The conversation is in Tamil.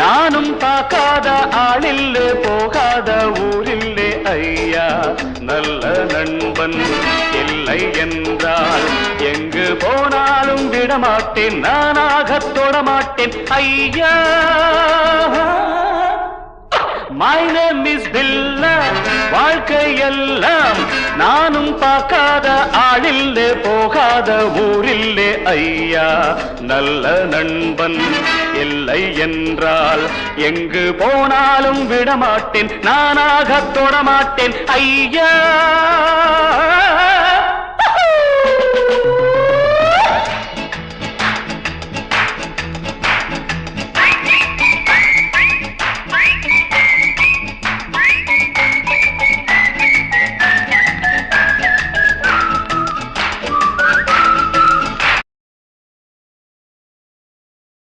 நானும் பார்க்காத ஆளில்லே போகாத ஊரில்லே ஐயா நல்ல நண்பன் இல்லை என்றால் எங்கு போனாலும் விடமாட்டேன் நானாக தொடமாட்டேன் ஐயா My name is Billa வாழ்க்கையெல்லாம் நானும் பார்க்காத ஆளில்லே போகாத ஊரில்லே ஐயா நல்ல நண்பன் இல்லை என்றால் எங்கு போனாலும் விடமாட்டேன் நானாக தொடமாட்டேன் ஐயா